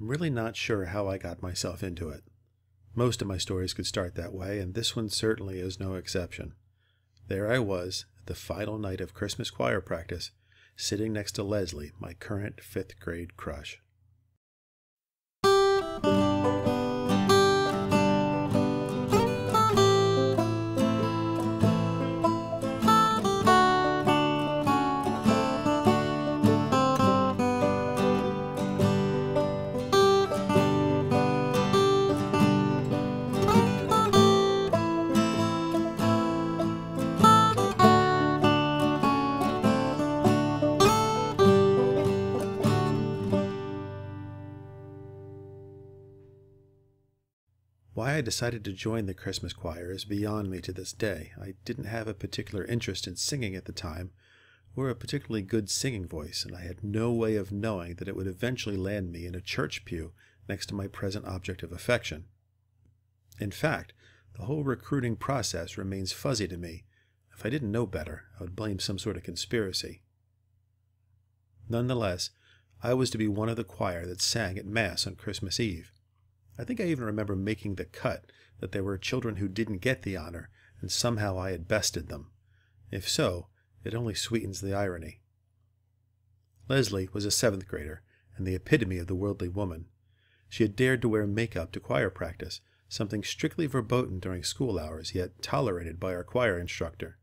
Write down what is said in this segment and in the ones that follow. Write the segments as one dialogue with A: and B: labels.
A: I'm really not sure how I got myself into it. Most of my stories could start that way, and this one certainly is no exception. There I was, at the final night of Christmas choir practice, sitting next to Leslie, my current 5th grade crush. Why I decided to join the Christmas choir is beyond me to this day. I didn't have a particular interest in singing at the time, or a particularly good singing voice, and I had no way of knowing that it would eventually land me in a church pew next to my present object of affection. In fact, the whole recruiting process remains fuzzy to me. If I didn't know better, I would blame some sort of conspiracy. Nonetheless, I was to be one of the choir that sang at Mass on Christmas Eve. I think I even remember making the cut that there were children who didn't get the honor, and somehow I had bested them. If so, it only sweetens the irony. Leslie was a 7th grader, and the epitome of the worldly woman. She had dared to wear makeup to choir practice, something strictly verboten during school hours, yet tolerated by our choir instructor.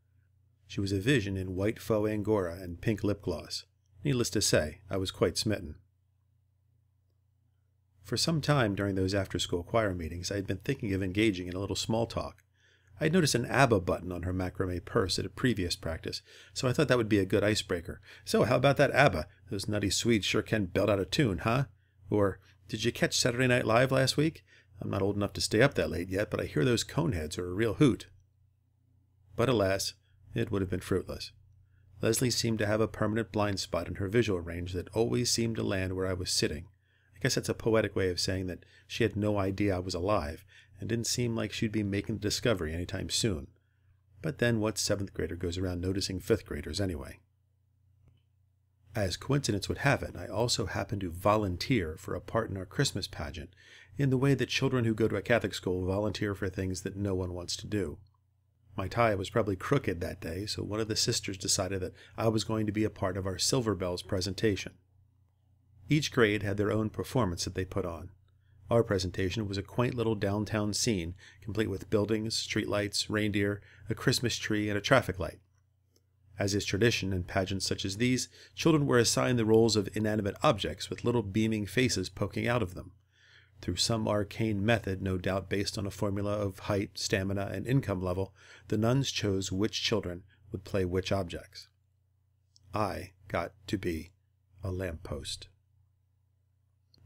A: She was a vision in white faux angora and pink lip gloss. Needless to say, I was quite smitten. For some time during those after-school choir meetings, I had been thinking of engaging in a little small talk. I had noticed an ABBA button on her macrame purse at a previous practice, so I thought that would be a good icebreaker. "So, how about that ABBA? Those nutty Swedes sure can belt out a tune, huh?" Or, "Did you catch Saturday Night Live last week? I'm not old enough to stay up that late yet, but I hear those Coneheads are a real hoot." But alas, it would have been fruitless. Leslie seemed to have a permanent blind spot in her visual range that always seemed to land where I was sitting. I guess that's a poetic way of saying that she had no idea I was alive, and didn't seem like she'd be making the discovery anytime soon. But then what 7th grader goes around noticing 5th graders anyway? As coincidence would have it, I also happened to volunteer for a part in our Christmas pageant, in the way that children who go to a Catholic school volunteer for things that no one wants to do. My tie was probably crooked that day, so one of the sisters decided that I was going to be a part of our Silver Bells presentation. Each grade had their own performance that they put on. Our presentation was a quaint little downtown scene, complete with buildings, streetlights, reindeer, a Christmas tree, and a traffic light. As is tradition in pageants such as these, children were assigned the roles of inanimate objects with little beaming faces poking out of them. Through some arcane method, no doubt based on a formula of height, stamina, and income level, the nuns chose which children would play which objects. I got to be a lamppost.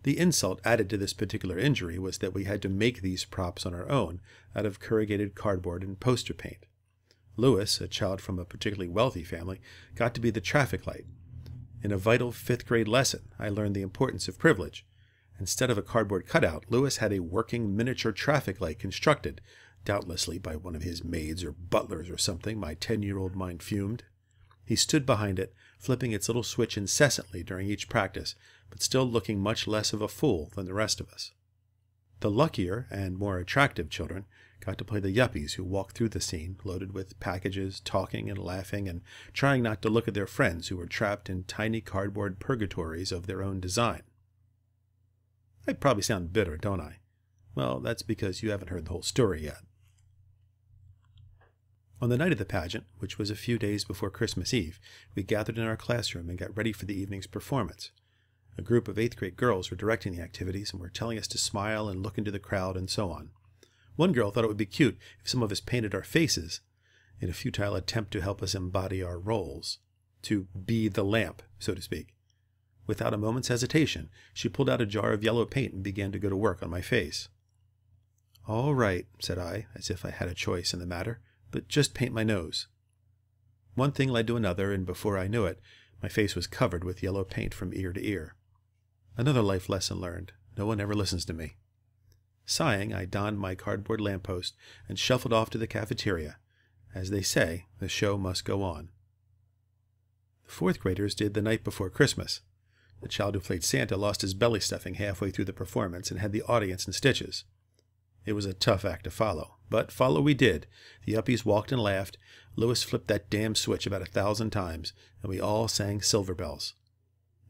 A: The insult added to this particular injury was that we had to make these props on our own out of corrugated cardboard and poster paint. Lewis, a child from a particularly wealthy family, got to be the traffic light. In a vital 5th grade lesson, I learned the importance of privilege. Instead of a cardboard cutout, Lewis had a working miniature traffic light constructed, doubtlessly by one of his maids or butlers or something, my 10-year-old mind fumed. He stood behind it, flipping its little switch incessantly during each practice, but still looking much less of a fool than the rest of us. The luckier and more attractive children got to play the yuppies who walked through the scene, loaded with packages, talking and laughing, and trying not to look at their friends who were trapped in tiny cardboard purgatories of their own design. I probably sound bitter, don't I? Well, that's because you haven't heard the whole story yet. On the night of the pageant, which was a few days before Christmas Eve, we gathered in our classroom and got ready for the evening's performance. A group of 8th grade girls were directing the activities and were telling us to smile and look into the crowd and so on. One girl thought it would be cute if some of us painted our faces in a futile attempt to help us embody our roles, to be the lamp, so to speak. Without a moment's hesitation, she pulled out a jar of yellow paint and began to go to work on my face. "All right," said I, as if I had a choice in the matter, "but just paint my nose." One thing led to another, and before I knew it, my face was covered with yellow paint from ear to ear. Another life lesson learned. No one ever listens to me. Sighing, I donned my cardboard lamppost and shuffled off to the cafeteria. As they say, the show must go on. The 4th graders did the night before Christmas. The child who played Santa lost his belly stuffing halfway through the performance and had the audience in stitches. It was a tough act to follow, but follow we did. The Uppies walked and laughed, Louis flipped that damn switch about 1,000 times, and we all sang Silver Bells.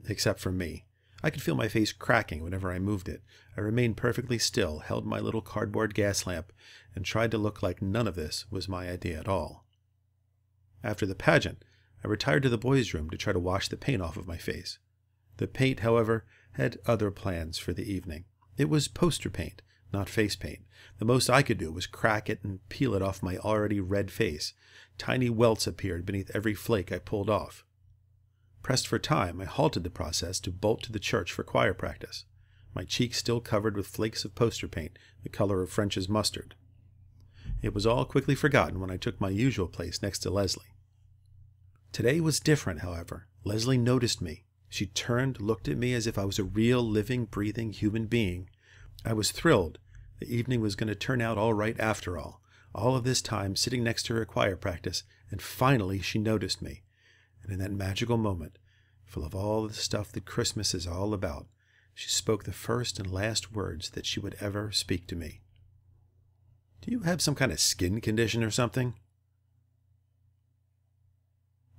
A: Except for me. I could feel my face cracking whenever I moved it. I remained perfectly still, held my little cardboard gas lamp, and tried to look like none of this was my idea at all. After the pageant, I retired to the boys' room to try to wash the paint off of my face. The paint, however, had other plans for the evening. It was poster paint, not face paint. The most I could do was crack it and peel it off my already red face. Tiny welts appeared beneath every flake I pulled off. Pressed for time, I halted the process to bolt to the church for choir practice, my cheeks still covered with flakes of poster paint, the color of French's mustard. It was all quickly forgotten when I took my usual place next to Leslie. Today was different, however. Leslie noticed me. She turned, looked at me as if I was a real, living, breathing human being. I was thrilled. The evening was going to turn out all right after all. All of this time sitting next to her at choir practice, and finally she noticed me. And in that magical moment, full of all the stuff that Christmas is all about, she spoke the first and last words that she would ever speak to me. "Do you have some kind of skin condition or something?"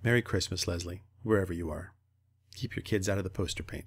A: Merry Christmas, Leslie, wherever you are. Keep your kids out of the poster paint.